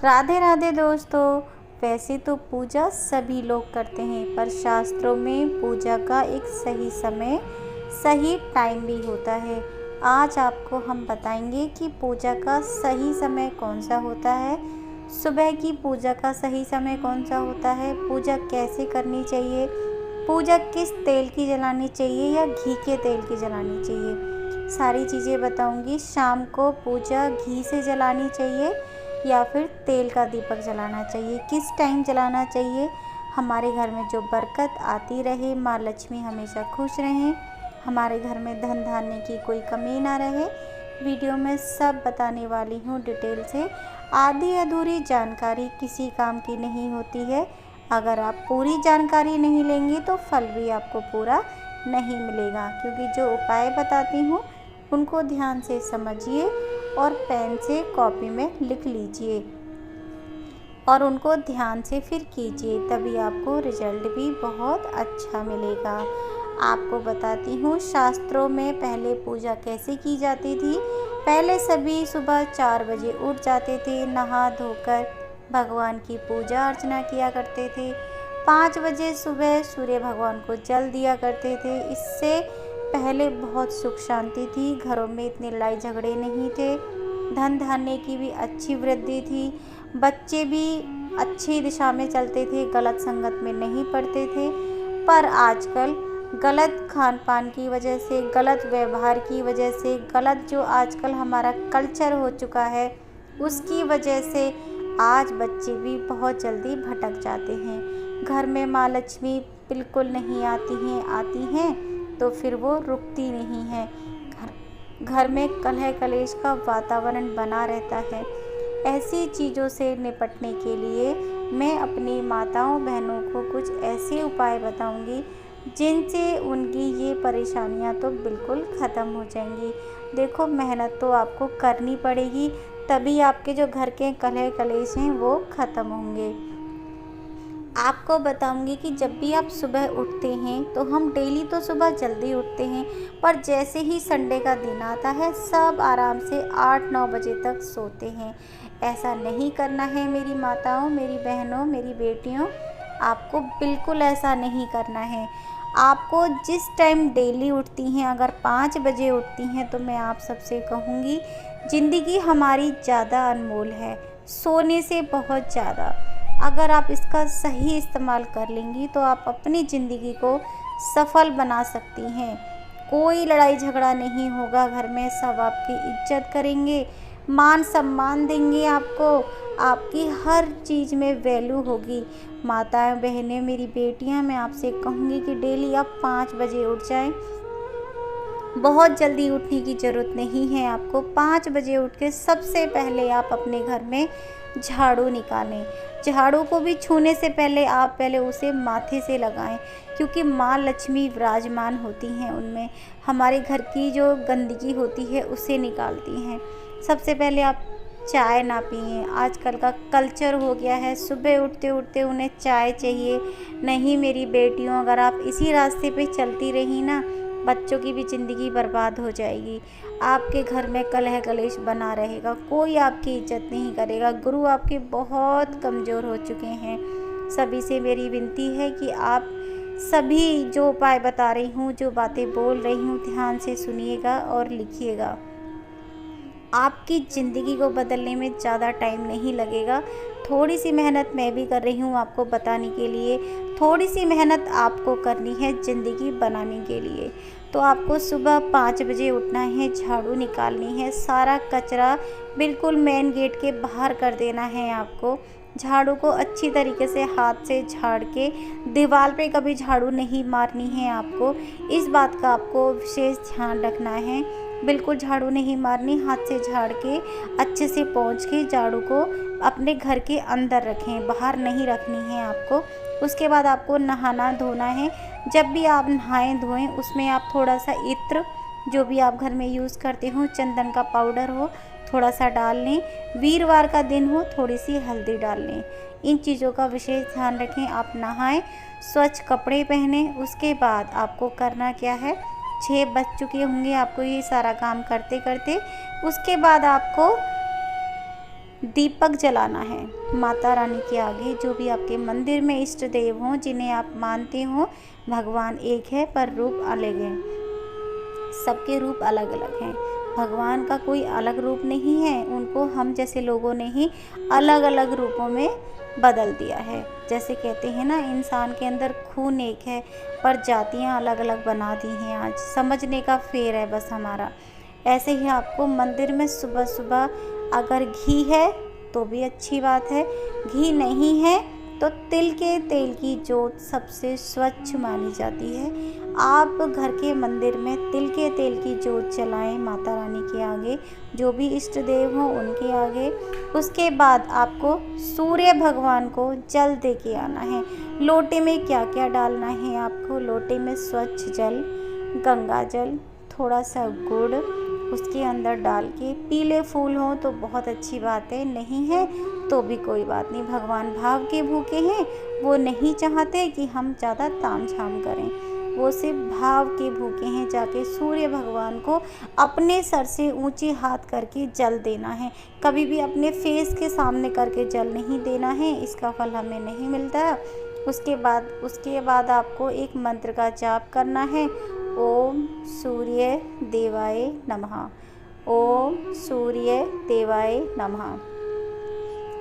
राधे राधे दोस्तों। वैसे तो पूजा सभी लोग करते हैं, पर शास्त्रों में पूजा का एक सही समय, सही टाइम भी होता है। आज आपको हम बताएंगे कि पूजा का सही समय कौन सा होता है, सुबह की पूजा का सही समय कौन सा होता है, पूजा कैसे करनी चाहिए, पूजा किस तेल की जलानी चाहिए या घी के तेल की जलानी चाहिए, सारी चीज़ें बताऊंगी। शाम को पूजा घी से जलानी चाहिए या फिर तेल का दीपक जलाना चाहिए, किस टाइम जलाना चाहिए, हमारे घर में जो बरकत आती रहे, माँ लक्ष्मी हमेशा खुश रहें, हमारे घर में धन धान्य की कोई कमी ना रहे। वीडियो में सब बताने वाली हूँ डिटेल से। आधी अधूरी जानकारी किसी काम की नहीं होती है। अगर आप पूरी जानकारी नहीं लेंगे तो फल भी आपको पूरा नहीं मिलेगा, क्योंकि जो उपाय बताती हूँ उनको ध्यान से समझिए और पेन से कॉपी में लिख लीजिए और उनको ध्यान से फिर कीजिए, तभी आपको रिजल्ट भी बहुत अच्छा मिलेगा। आपको बताती हूँ शास्त्रों में पहले पूजा कैसे की जाती थी। पहले सभी सुबह 4 बजे उठ जाते थे, नहा धोकर भगवान की पूजा अर्चना किया करते थे। 5 बजे सुबह सूर्य भगवान को जल दिया करते थे। इससे पहले बहुत सुख शांति थी, घरों में इतने लड़ाई झगड़े नहीं थे, धन धान्य की भी अच्छी वृद्धि थी, बच्चे भी अच्छी दिशा में चलते थे, गलत संगत में नहीं पड़ते थे। पर आजकल गलत खान पान की वजह से, गलत व्यवहार की वजह से, गलत जो आजकल हमारा कल्चर हो चुका है उसकी वजह से आज बच्चे भी बहुत जल्दी भटक जाते हैं। घर में माँ लक्ष्मी बिल्कुल नहीं आती हैं तो फिर वो रुकती नहीं है। घर में कलह कलेश का वातावरण बना रहता है। ऐसी चीज़ों से निपटने के लिए मैं अपनी माताओं बहनों को कुछ ऐसे उपाय बताऊंगी जिनसे उनकी ये परेशानियां तो बिल्कुल ख़त्म हो जाएंगी। देखो, मेहनत तो आपको करनी पड़ेगी, तभी आपके जो घर के कलह कलेश हैं वो ख़त्म होंगे। आपको बताऊंगी कि जब भी आप सुबह उठते हैं तो हम डेली तो सुबह जल्दी उठते हैं, पर जैसे ही संडे का दिन आता है सब आराम से 8-9 बजे तक सोते हैं। ऐसा नहीं करना है मेरी माताओं, मेरी बहनों, मेरी बेटियों, आपको बिल्कुल ऐसा नहीं करना है। आपको जिस टाइम डेली उठती हैं, अगर 5 बजे उठती हैं तो मैं आप सबसे कहूँगी, ज़िंदगी हमारी ज़्यादा अनमोल है, सोने से बहुत ज़्यादा। अगर आप इसका सही इस्तेमाल कर लेंगी तो आप अपनी ज़िंदगी को सफल बना सकती हैं। कोई लड़ाई झगड़ा नहीं होगा घर में, सब आपकी इज्जत करेंगे, मान सम्मान देंगे आपको, आपकी हर चीज़ में वैल्यू होगी। माताएं बहनें, मेरी बेटियां, मैं आपसे कहूँगी कि डेली आप 5 बजे उठ जाएं। बहुत जल्दी उठने की ज़रूरत नहीं है आपको। 5 बजे उठ के सबसे पहले आप अपने घर में झाड़ू निकालें। झाड़ू को भी छूने से पहले आप पहले उसे माथे से लगाएं, क्योंकि माँ लक्ष्मी विराजमान होती हैं उनमें, हमारे घर की जो गंदगी होती है उसे निकालती हैं। सबसे पहले आप चाय ना पिएं। आजकल का कल्चर हो गया है सुबह उठते उठते उन्हें चाय चाहिए। नहीं मेरी बेटियों, अगर आप इसी रास्ते पे चलती रही ना, बच्चों की भी ज़िंदगी बर्बाद हो जाएगी। आपके घर में कलह कलेश बना रहेगा, कोई आपकी इज्जत नहीं करेगा। गुरु आपके बहुत कमज़ोर हो चुके हैं। सभी से मेरी विनती है कि आप सभी जो उपाय बता रही हूँ, जो बातें बोल रही हूँ, ध्यान से सुनिएगा और लिखिएगा। आपकी ज़िंदगी को बदलने में ज़्यादा टाइम नहीं लगेगा। थोड़ी सी मेहनत मैं भी कर रही हूँ आपको बताने के लिए, थोड़ी सी मेहनत आपको करनी है ज़िंदगी बनाने के लिए। तो आपको सुबह 5 बजे उठना है, झाड़ू निकालनी है, सारा कचरा बिल्कुल मेन गेट के बाहर कर देना है आपको। झाड़ू को अच्छी तरीके से हाथ से झाड़ के, दीवार पे कभी झाड़ू नहीं मारनी है आपको, इस बात का आपको विशेष ध्यान रखना है। बिल्कुल झाड़ू नहीं मारनी, हाथ से झाड़ के अच्छे से पोंछ के झाड़ू को अपने घर के अंदर रखें, बाहर नहीं रखनी है आपको। उसके बाद आपको नहाना धोना है। जब भी आप नहाएं धोएं उसमें आप थोड़ा सा इत्र, जो भी आप घर में यूज़ करते हो, चंदन का पाउडर हो, थोड़ा सा डाल लें। वीरवार का दिन हो, थोड़ी सी हल्दी डाल लें। इन चीज़ों का विशेष ध्यान रखें। आप नहाएं, स्वच्छ कपड़े पहने। उसके बाद आपको करना क्या है, 6 बज चुके होंगे आपको ये सारा काम करते करते। उसके बाद आपको दीपक जलाना है माता रानी के आगे। जो भी आपके मंदिर में इष्ट देव हों, जिन्हें आप मानते हो, भगवान एक है पर रूप अलग है, सबके रूप अलग अलग हैं। भगवान का कोई अलग रूप नहीं है, उनको हम जैसे लोगों ने ही अलग अलग रूपों में बदल दिया है। जैसे कहते हैं ना, इंसान के अंदर खून एक है पर जातियां अलग अलग बना दी हैं। आज समझने का फेर है बस हमारा। ऐसे ही आपको मंदिर में सुबह सुबह अगर घी है तो भी अच्छी बात है, घी नहीं है तो तिल के तेल की जोत सबसे स्वच्छ मानी जाती है। आप घर के मंदिर में तिल के तेल की जोत जलाएं माता रानी के आगे, जो भी इष्ट देव हों उनके आगे। उसके बाद आपको सूर्य भगवान को जल दे के आना है। लोटे में क्या क्या डालना है आपको? लोटे में स्वच्छ जल, गंगा जल, थोड़ा सा गुड़ उसके अंदर डाल के, पीले फूल हों तो बहुत अच्छी बात है, नहीं है तो भी कोई बात नहीं। भगवान भाव के भूखे हैं, वो नहीं चाहते कि हम ज़्यादा ताम झाम करें, वो सिर्फ भाव के भूखे हैं। जाके सूर्य भगवान को अपने सर से ऊंचे हाथ करके जल देना है। कभी भी अपने फेस के सामने करके जल नहीं देना है, इसका फल हमें नहीं मिलता। उसके बाद आपको एक मंत्र का जाप करना है। ओम सूर्य देवाय नमः, ओम सूर्य देवाय नमः।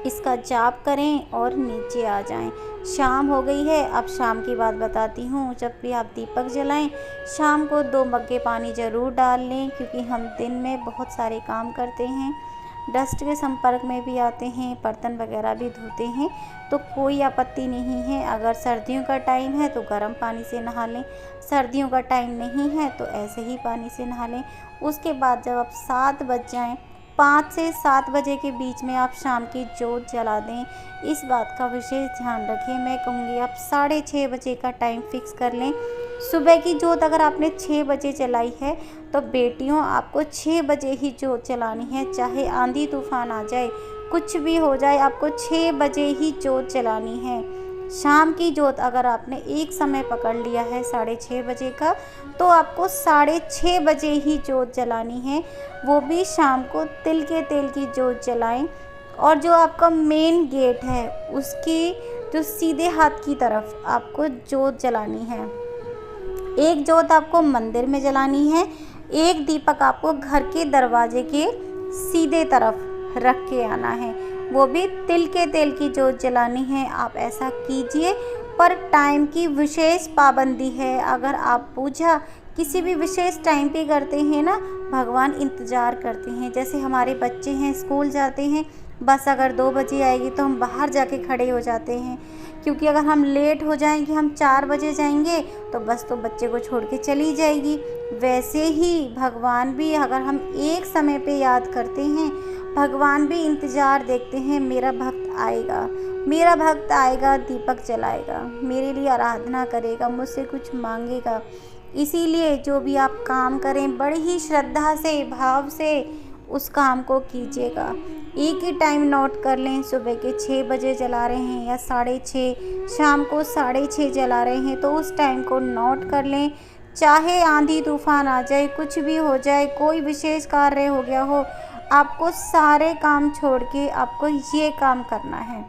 इसका जाप करें और नीचे आ जाएं। शाम हो गई है, अब शाम की बात बताती हूँ। जब भी आप दीपक जलाएं, शाम को 2 मग्गे पानी ज़रूर डाल लें, क्योंकि हम दिन में बहुत सारे काम करते हैं, डस्ट के संपर्क में भी आते हैं, बर्तन वगैरह भी धोते हैं, तो कोई आपत्ति नहीं है। अगर सर्दियों का टाइम है तो गर्म पानी से नहा लें, सर्दियों का टाइम नहीं है तो ऐसे ही पानी से नहा लें। उसके बाद जब आप 7 बज जाएँ, 5 से 7 बजे के बीच में आप शाम की जोत जला दें। इस बात का विशेष ध्यान रखें। मैं कहूँगी आप 6:30 बजे का टाइम फिक्स कर लें। सुबह की जोत अगर आपने 6 बजे जलाई है तो बेटियों आपको 6 बजे ही जोत जलानी है। चाहे आंधी तूफान आ जाए, कुछ भी हो जाए, आपको 6 बजे ही जोत जलानी है। शाम की जोत अगर आपने एक समय पकड़ लिया है 6:30 बजे का, तो आपको 6:30 बजे ही जोत जलानी है। वो भी शाम को तिल के तेल की जोत जलाएं। और जो आपका मेन गेट है उसकी जो सीधे हाथ की तरफ आपको जोत जलानी है। एक जोत आपको मंदिर में जलानी है, एक दीपक आपको घर के दरवाजे के सीधे तरफ रख के आना है, वो भी तिल के तेल की जोत जलानी है। आप ऐसा कीजिए, पर टाइम की विशेष पाबंदी है। अगर आप पूजा किसी भी विशेष टाइम पे करते हैं ना, भगवान इंतज़ार करते हैं। जैसे हमारे बच्चे हैं, स्कूल जाते हैं, बस अगर 2 बजे आएगी तो हम बाहर जाके खड़े हो जाते हैं, क्योंकि अगर हम लेट हो जाएंगे, हम 4 बजे जाएंगे तो बस तो बच्चे को छोड़ के चली जाएगी। वैसे ही भगवान भी अगर हम एक समय पे याद करते हैं, भगवान भी इंतज़ार देखते हैं, मेरा भक्त आएगा, मेरा भक्त आएगा, दीपक जलाएगा, मेरे लिए आराधना करेगा, मुझसे कुछ मांगेगा। इसीलिए जो भी आप काम करें बड़ी ही श्रद्धा से, भाव से उस काम को कीजिएगा। एक ही टाइम नोट कर लें, सुबह के 6 बजे जला रहे हैं या 6:30, शाम को 6:30 जला रहे हैं, तो उस टाइम को नोट कर लें। चाहे आंधी तूफान आ जाए, कुछ भी हो जाए, कोई विशेष कार्य हो गया हो, आपको सारे काम छोड़ के आपको ये काम करना है।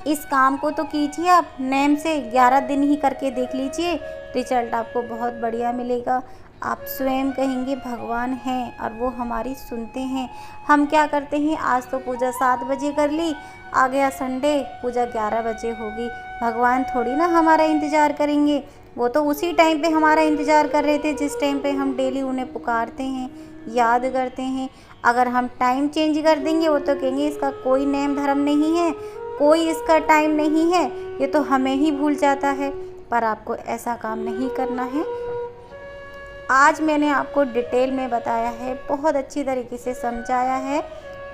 इस काम को तो कीजिए आप नेम से, 11 दिन ही करके देख लीजिए, रिजल्ट आपको बहुत बढ़िया मिलेगा। आप स्वयं कहेंगे भगवान हैं और वो हमारी सुनते हैं। हम क्या करते हैं, आज तो पूजा 7 बजे कर ली, आ गया संडे, पूजा 11 बजे होगी। भगवान थोड़ी ना हमारा इंतज़ार करेंगे, वो तो उसी टाइम पे हमारा इंतज़ार कर रहे थे जिस टाइम पे हम डेली उन्हें पुकारते हैं, याद करते हैं। अगर हम टाइम चेंज कर देंगे, वो तो कहेंगे इसका कोई नेम धर्म नहीं है, कोई इसका टाइम नहीं है, ये तो हमें ही भूल जाता है। पर आपको ऐसा काम नहीं करना है। आज मैंने आपको डिटेल में बताया है, बहुत अच्छी तरीके से समझाया है।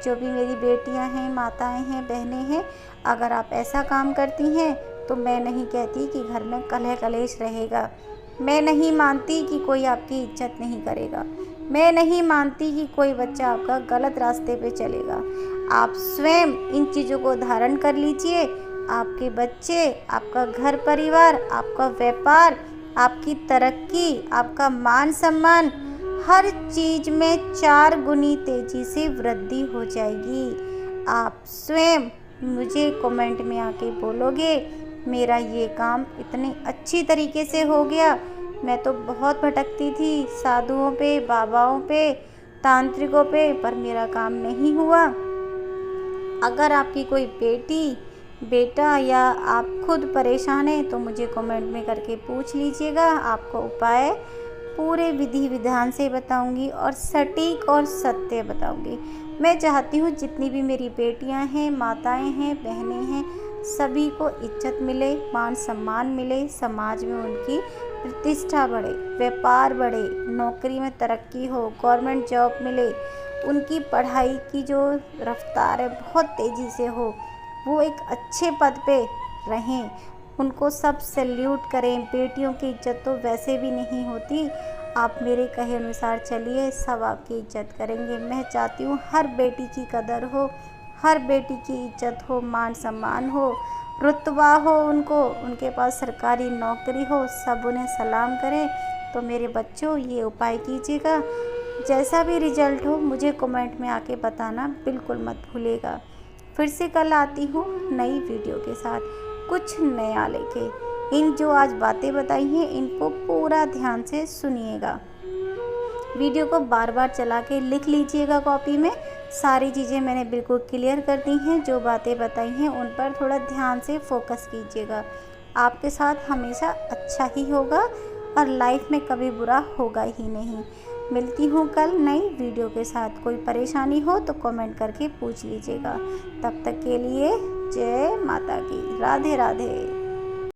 जो भी मेरी बेटियां हैं, माताएं हैं, बहनें हैं, अगर आप ऐसा काम करती हैं तो मैं नहीं कहती कि घर में कलह कलेश रहेगा। मैं नहीं मानती कि कोई आपकी इज्जत नहीं करेगा। मैं नहीं मानती कि कोई बच्चा आपका गलत रास्ते पे चलेगा। आप स्वयं इन चीज़ों को धारण कर लीजिए। आपके बच्चे, आपका घर परिवार, आपका व्यापार, आपकी तरक्की, आपका मान सम्मान, हर चीज़ में 4 गुनी तेज़ी से वृद्धि हो जाएगी। आप स्वयं मुझे कमेंट में आके बोलोगे मेरा ये काम इतनी अच्छी तरीके से हो गया। मैं तो बहुत भटकती थी साधुओं पे, बाबाओं पे, तांत्रिकों पे, पर मेरा काम नहीं हुआ। अगर आपकी कोई बेटी, बेटा या आप खुद परेशान हैं तो मुझे कमेंट में करके पूछ लीजिएगा। आपको उपाय पूरे विधि विधान से बताऊंगी और सटीक और सत्य बताऊंगी। मैं चाहती हूँ जितनी भी मेरी बेटियाँ हैं, माताएं हैं, बहनें हैं, सभी को इज्जत मिले, मान सम्मान मिले, समाज में उनकी प्रतिष्ठा बढ़े, व्यापार बढ़े, नौकरी में तरक्की हो, गवर्नमेंट जॉब मिले, उनकी पढ़ाई की जो रफ्तार है बहुत तेज़ी से हो, वो एक अच्छे पद पे रहें, उनको सब सैल्यूट करें। बेटियों की इज्जत तो वैसे भी नहीं होती। आप मेरे कहे अनुसार चलिए, सब आपकी इज्जत करेंगे। मैं चाहती हूँ हर बेटी की कदर हो, हर बेटी की इज्जत हो, मान सम्मान हो, रुतबा हो, उनको उनके पास सरकारी नौकरी हो, सब उन्हें सलाम करें। तो मेरे बच्चों ये उपाय कीजिएगा। जैसा भी रिजल्ट हो मुझे कमेंट में आके बताना बिल्कुल मत भूलिएगा। फिर से कल आती हूँ नई वीडियो के साथ, कुछ नया लेके। इन जो आज बातें बताई हैं इनको पूरा ध्यान से सुनिएगा। वीडियो को बार बार चला के लिख लीजिएगा कॉपी में। सारी चीज़ें मैंने बिल्कुल क्लियर कर दी हैं। जो बातें बताई हैं उन पर थोड़ा ध्यान से फोकस कीजिएगा। आपके साथ हमेशा अच्छा ही होगा और लाइफ में कभी बुरा होगा ही नहीं। मिलती हूँ कल नई वीडियो के साथ। कोई परेशानी हो तो कमेंट करके पूछ लीजिएगा। तब तक के लिए जय माता की। राधे राधे।